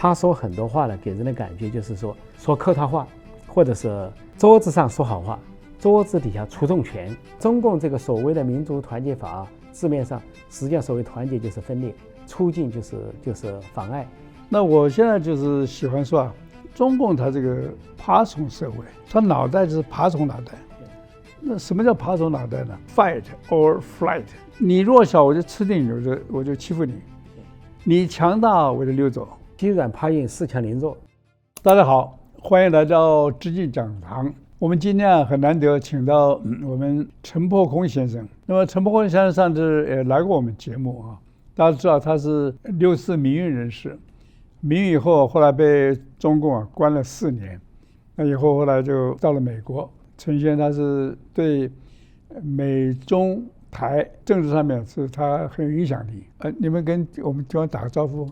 他说很多话呢，给人的感觉就是说客套话，或者是桌子上说好话，桌子底下出重拳。中共这个所谓的民族团结法，字面上实际上所谓团结就是分裂，促进就是妨碍。那我现在就是喜欢说中共它这个爬虫社会，它脑袋就是爬虫脑袋。那什么叫爬虫脑袋呢 ？Fight or flight。你弱小我就吃定你，我就欺负你；你强大我就溜走。欺软怕硬，恃强凌弱。大家好，欢迎来到知进讲堂。我们今天很难得请到我们陈破空先生。那么陈破空先生上次也来过我们节目啊，大家知道他是64民运人士，民运以后后来被中共关了4年，那以后后来就到了美国。陈先生他是对美中台政治上面是他很有影响力。你们跟我们地方打个招呼。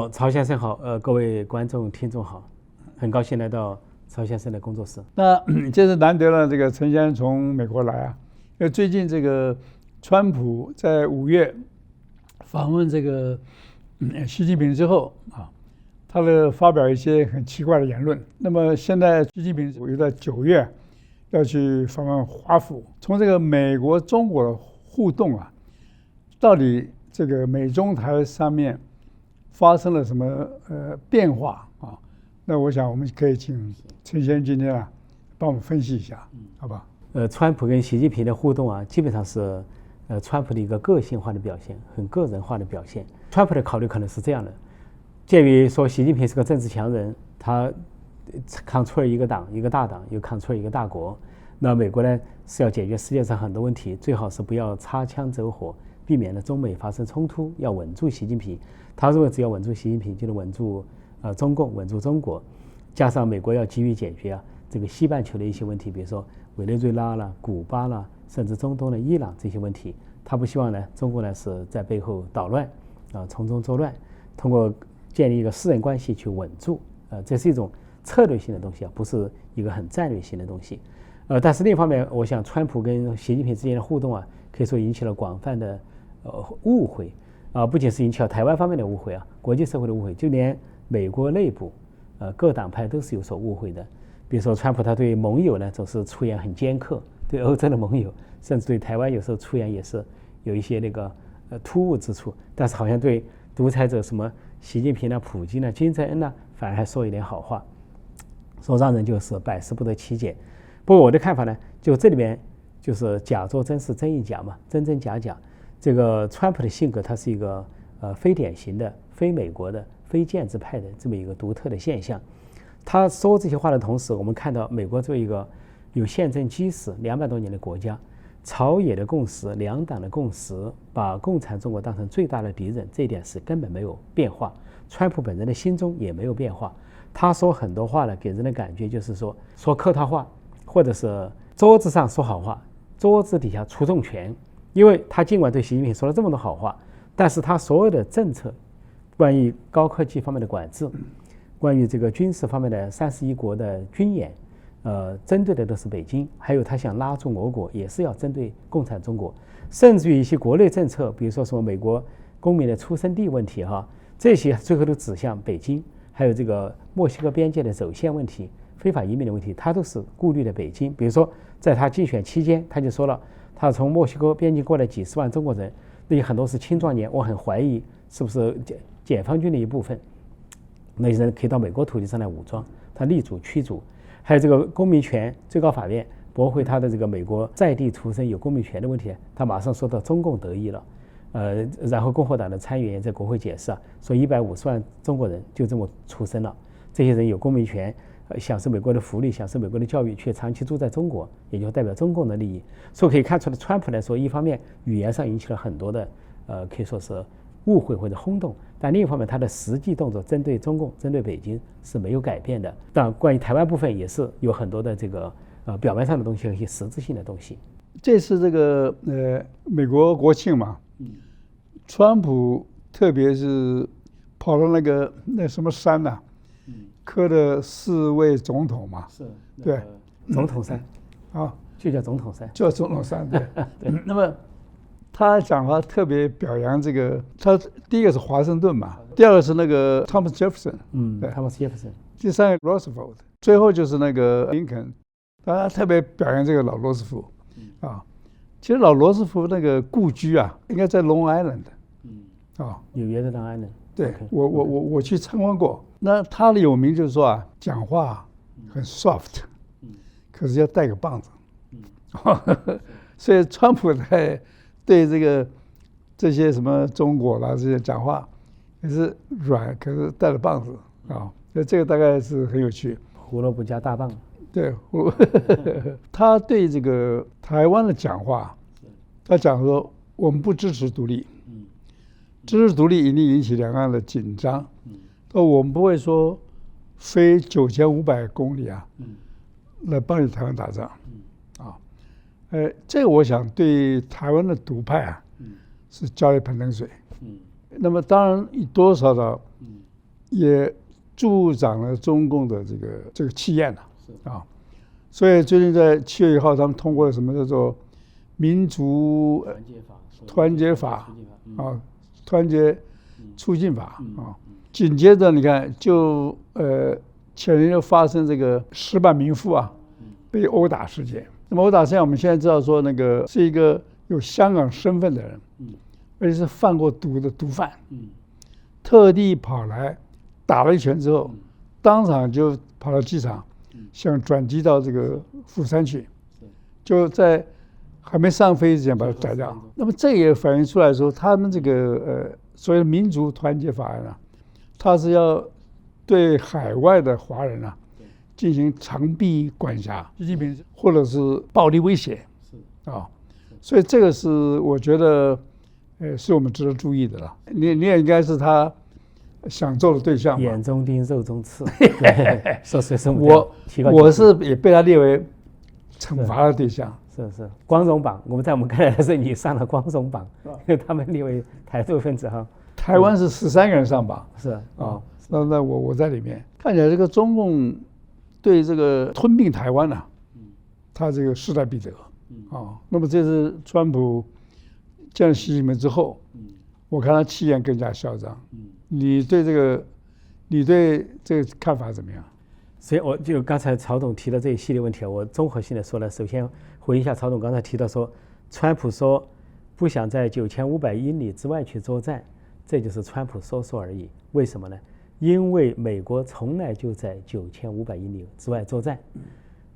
曹先生好，各位观众听众好，很高兴来到曹先生的工作室。那这是难得了，这个陈先生从美国来啊，因为最近这个川普在5月访问这个习近平之后啊，他的发表一些很奇怪的言论。那么现在习近平又在9月要去访问华府。从这个美国中国的互动啊，到底这个美中台上面发生了什么变化啊？那我想我们可以请陈先生今天帮我们分析一下，好吧？川普跟习近平的互动啊，基本上是川普的一个个性化的表现，很个人化的表现。川普的考虑可能是这样的：鉴于说习近平是个政治强人，他control一个党一个大党，又control一个大国，那美国呢是要解决世界上很多问题，最好是不要擦枪走火，避免了中美发生冲突，要稳住习近平。他认为只要稳住习近平，就能稳住中共，稳住中国。加上美国要急于解决这个西半球的一些问题，比如说委内瑞拉啦、古巴啦，甚至中东的伊朗这些问题，他不希望呢中国呢是在背后捣乱从中作乱，通过建立一个私人关系去稳住这是一种策略性的东西不是一个很战略性的东西。但是另一方面，我想川普跟习近平之间的互动可以说引起了广泛的误会不仅是引起了台湾方面的误会国际社会的误会，就连美国内部各党派都是有所误会的。比如说川普他对盟友呢总是出言很尖刻，对欧洲的盟友甚至对台湾有时候出言也是有一些那个突兀之处，但是好像对独裁者什么习近平普京金正恩反而还说一点好话，说让人就是百思不得其解。不过我的看法呢，就这里面就是假作真是真亦假嘛，真真假假。这个川普的性格他是一个非典型的、非美国的、非建制派的这么一个独特的现象。他说这些话的同时，我们看到美国作为一个有宪政基石200多年的国家，朝野的共识、两党的共识，把共产中国当成最大的敌人，这一点是根本没有变化。川普本人的心中也没有变化。他说很多话呢，给人的感觉就是说客套话，或者是桌子上说好话，桌子底下出重拳。因为他尽管对习近平说了这么多好话，但是他所有的政策，关于高科技方面的管制，关于这个军事方面的31国的军演，针对的都是北京，还有他想拉住俄国，也是要针对共产中国，甚至于一些国内政策，比如说什么美国公民的出生地问题这些最后都指向北京，还有这个墨西哥边界的走线问题、非法移民的问题，他都是顾虑的北京。比如说在他竞选期间，他就说了，他从墨西哥边境过来几十万中国人，那些很多是青壮年，我很怀疑是不是解放军的一部分，那些人可以到美国土地上来武装，他力主驱逐。还有这个公民权，最高法院驳回他的这个美国在地出生有公民权的问题，他马上说到中共得益了。然后共和党的参议员在国会解释说150万中国人就这么出生了，这些人有公民权，享受美国的福利，享受美国的教育，却长期住在中国，也就代表中共的利益。所以可以看出来，川普来说，一方面语言上引起了很多的可以说是误会或者轰动，但另一方面他的实际动作针对中共、针对北京是没有改变的。但关于台湾部分也是有很多的这个表面上的东西和一些实质性的东西。这次这个美国国庆嘛，川普特别是跑到那什么山磕的4位总统嘛，是，对，总统山啊，就叫总统山，叫总统山，对。那么他讲话特别表扬这个，他第一个是华盛顿嘛，第二个是那个 Thomas Jefferson， 对，Thomas Jefferson，第三个 Roosevelt， 最后就是那个林肯，他特别表扬这个老罗斯福，啊，其实老罗斯福那个故居啊，应该在 Long Island， 纽约的 Long Island，对，我去参观过，那他的有名就是说啊，讲话很 soft，可是要带个棒子，所以川普对这些什么中国啦这些讲话也是软，可是带了棒子啊，所以这个大概是很有趣。胡萝卜加大棒。对，他对这个台湾的讲话，他讲说我们不支持独立，支持独立一定引起两岸的紧张，我们不会说飞9500公里啊，来帮你台湾打仗，啊，这个我想对台湾的独派啊，是浇一盆冷水，那么当然多多少少也助长了中共的这个气焰了，啊，所以最近在7月1号他们通过了什么叫做民族团结法啊，团结促进法啊，紧接着你看就前年又发生这个石板民夫啊被殴打事件。那么殴打事件我们现在知道说那个是一个有香港身份的人，而且是贩过毒的毒贩，特地跑来打了一拳之后，当场就跑到机场，想转机到这个釜山去，就在还没上飞机之前把他逮掉。那么这也反映出来说，他们这个所谓的民族团结法案啊，它是要对海外的华人啊进行长臂管辖，习近平或者是暴力威胁，啊，所以这个是我觉得是我们值得注意的了。你也应该是他想做的对象嘛，眼中钉，肉中刺。说谁是我是也被他列为惩罚的对象。是光荣榜，我们看来是你上了光荣榜，他们列为台独分子哈。台湾是13个人上榜，是啊，那我在里面，看起来这个中共对这个吞并台湾啊，他这个势在必得啊。那么这次川普见了习近平之后，我看他气焰更加嚣张。你对这个看法怎么样？所以我就刚才曹董提的这一系列问题，我综合性的说了。首先回应一下曹董刚才提到说，川普说不想在9500英里之外去作战，这就是川普说而已。为什么呢？因为美国从来就在9500英里之外作战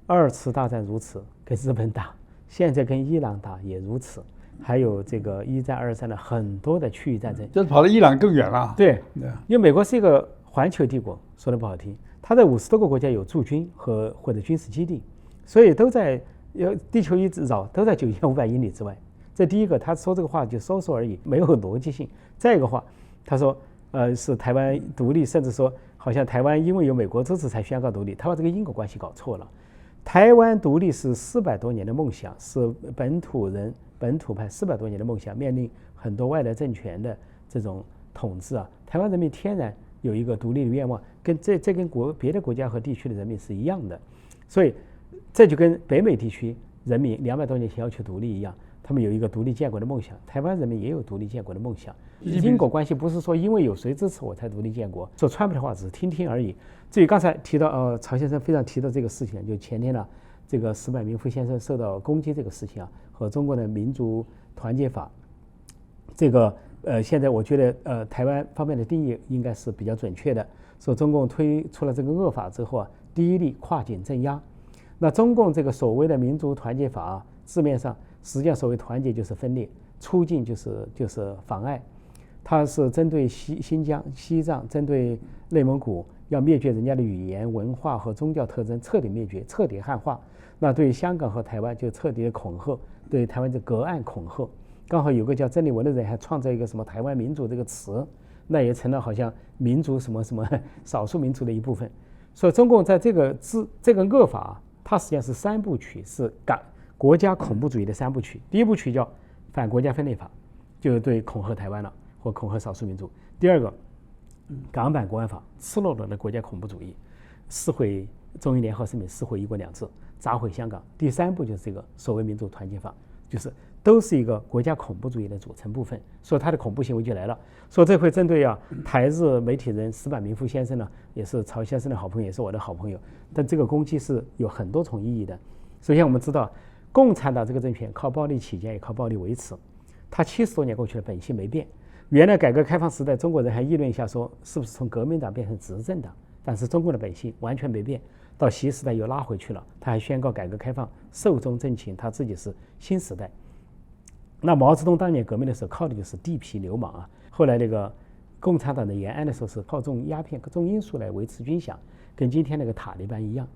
，2次大战如此，跟日本打，现在跟伊朗打也如此，还有这个1战2战的很多的区域战争，就是跑到伊朗更远了。对，因为美国是一个环球帝国，说的不好听，它在50多个国家有驻军或者军事基地，所以都在地球一绕都在9500英里之外。这第一个，他说这个话就说而已，没有逻辑性。再一个话，他说是台湾独立，甚至说好像台湾因为有美国支持才宣告独立，他把这个因果关系搞错了。台湾独立是400多年的梦想，是本土派400多年的梦想，面临很多外来政权的这种统治啊，台湾人民天然有一个独立的愿望，跟这跟别的国家和地区的人民是一样的，所以这就跟北美地区人民200多年前要求独立一样，他们有一个独立建国的梦想，台湾人民也有独立建国的梦想。因果关系不是说因为有谁支持我才独立建国，说川普的话只是听听而已。至于刚才提到曹先生非常提到这个事情，就前天呢这个石板民夫先生受到攻击这个事情啊，和中国的民族团结法，这个现在我觉得台湾方面的定义应该是比较准确的，说中共推出了这个恶法之后啊，第一例跨境镇压。那中共这个所谓的民族团结法啊，字面上实际上所谓团结就是分裂，促进就是妨碍。它是针对新疆、西藏，针对内蒙古，要灭绝人家的语言、文化和宗教特征，彻底灭绝，彻底汉化。那对香港和台湾就彻底的恐吓，对台湾就隔岸恐吓。刚好有个叫曾丽文的人还创造一个什么台湾民族这个词，那也成了好像民族什么少数民族的一部分。所以中共在这个恶法，它实际上是3部曲，是国家恐怖主义的3部曲。第1部曲叫反国家分裂法，就是对恐吓台湾了或恐吓少数民族。第2个港版国安法，赤裸裸的国家恐怖主义，撕毁中英联合声明，撕毁一国两制，砸毁香港。第3步就是这个所谓民族团结法，就是都是一个国家恐怖主义的组成部分，所以他的恐怖行为就来了。说这回针对台日媒体人石坂民夫先生呢，也是曹先生的好朋友，也是我的好朋友。但这个攻击是有很多重意义的。首先我们知道，共产党这个政权靠暴力起家，也靠暴力维持。它70多年过去了，本性没变。原来改革开放时代，中国人还议论一下说，是不是从革命党变成执政党？但是中共的本性完全没变。到习时代又拉回去了，他还宣告改革开放寿终正寝，他自己是新时代。那毛泽东当年革命的时候靠的就是地痞流氓啊，后来那个共产党的延安的时候是靠种鸦片、种罂粟来维持军饷，跟今天那个塔利班一样。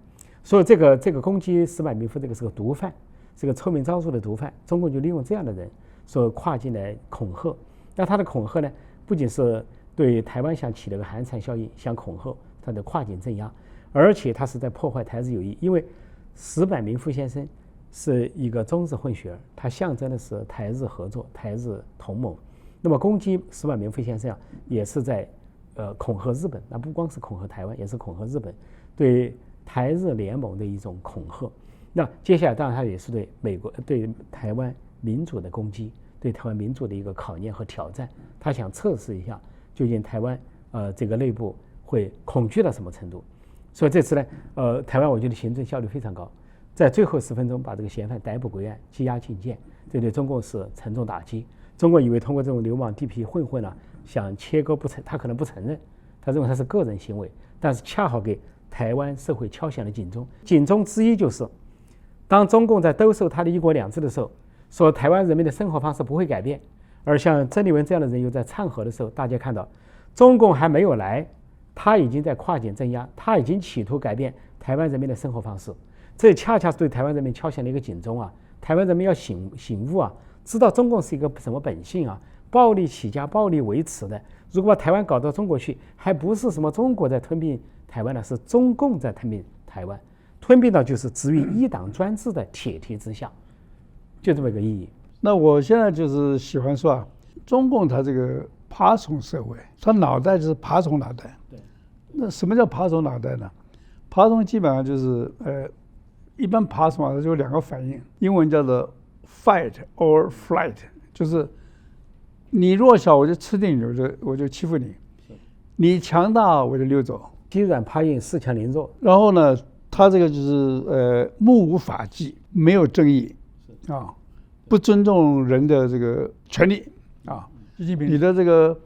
所以这个攻击石坂民夫这个是个毒贩，是个臭名昭著的毒贩，中共就利用这样的人说跨境来恐吓。那他的恐吓呢，不仅是对台湾想起了个寒蝉效应，想恐吓他的跨境镇压，而且他是在破坏台日友谊。因为石坂民夫先生是一个中日混血儿，他象征的是台日合作、台日同盟。那么攻击石坂民夫先生也是在恐吓日本，那不光是恐吓台湾，也是恐吓日本，对台日联盟的一种恐吓。那接下来当然他也是对美国、对台湾民主的攻击，对台湾民主的一个考验和挑战。他想测试一下究竟台湾这个内部会恐惧到什么程度。所以这次呢，台湾我觉得行政效率非常高，在最后10分钟把这个嫌犯逮捕归案，羁押禁见，这对中共是沉重打击。中国以为通过这种流氓地痞混混想切割他可能不承认，他认为他是个人行为，但是恰好给台湾社会敲响了警钟。警钟之一就是，当中共在兜售他的一国两制的时候，说台湾人民的生活方式不会改变，而像曾丽文这样的人又在唱和的时候，大家看到中共还没有来，他已经在跨境镇压，他已经企图改变台湾人民的生活方式。这恰恰是对台湾人民敲响了一个警钟啊！台湾人民要醒悟啊，知道中共是一个什么本性啊，暴力起家、暴力维持的。如果把台湾搞到中国去，还不是什么中国在吞并台湾了，是中共在吞并台湾，吞并到就是置于一党专制的铁蹄之下，就这么一个意义。那我现在就是喜欢说中共它这个爬虫社会，它脑袋就是爬虫脑袋。对。那什么叫爬虫脑袋呢？爬虫基本上就是一般爬虫就有2个反应，英文叫做 fight or flight， 就是你弱小我就吃定你，我就欺负你；你强大我就溜走。欺软怕硬，恃强凌弱。然后呢，他这个就是目无法纪，没有正义啊，不尊重人的这个权利啊。你的这个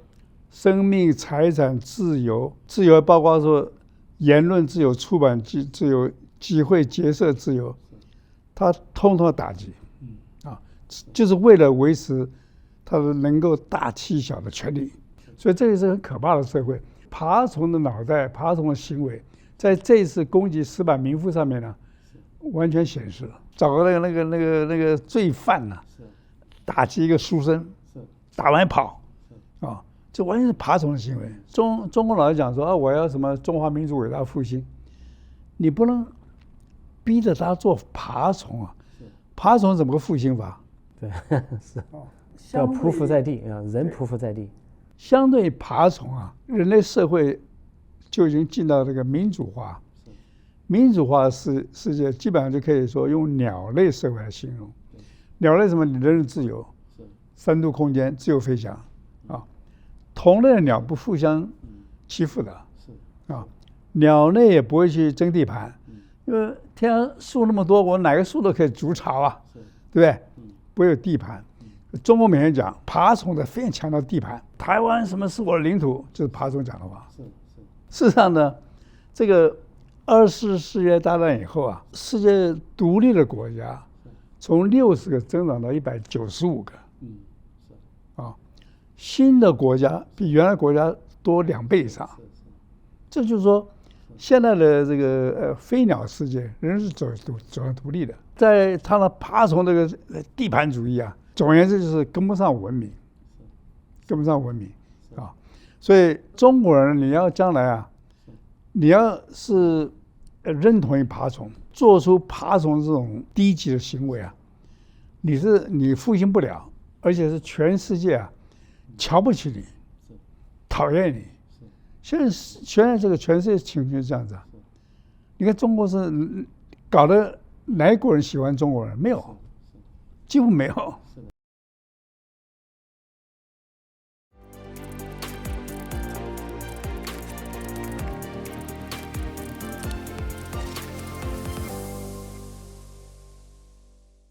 生命、财产自由包括说言论自由、出版自由、集会结社自由，他通通打击啊，就是为了维持他的能够大欺小的权利。所以这也是很可怕的社会。爬虫的脑袋、爬虫的行为，在这一次攻击石坂民夫上面呢，完全显示了。找个那个罪犯呢，打击一个书生，打完跑啊，这完全是爬虫的行为。中国老是讲说我要什么中华民族伟大复兴，你不能逼着他做爬虫啊！爬虫怎么个复兴法？对，是要匍匐在地啊，人匍匐在地。相对爬虫人类社会就已经进到这个民主化。民主化的世界基本上就可以说用鸟类社会来形容。鸟类什么？人人自由，3度空间，自由飞翔啊。同类的鸟不互相欺负的啊，鸟类也不会去争地盘，因为天上树那么多，我哪个树都可以筑巢啊，对不对？不会有地盘。中国每天讲爬虫的非常强调地盘，台湾什么是我的领土，就是爬虫讲的话。事实上呢，这个2次世界大战以后世界独立的国家从60个增长到195个，新的国家比原来国家多2倍以上。这就是说，现在的这个飞鸟世界仍是走向独立的，在它的爬虫这个地盘主义总而言之就是跟不上文明，所以中国人你要将来你要是认同于爬虫，做出爬虫这种低级的行为你复兴不了，而且是全世界瞧不起你，讨厌你。现在这个全世界情绪是这样子你看中国是搞得哪一国人喜欢中国人？没有，几乎没有。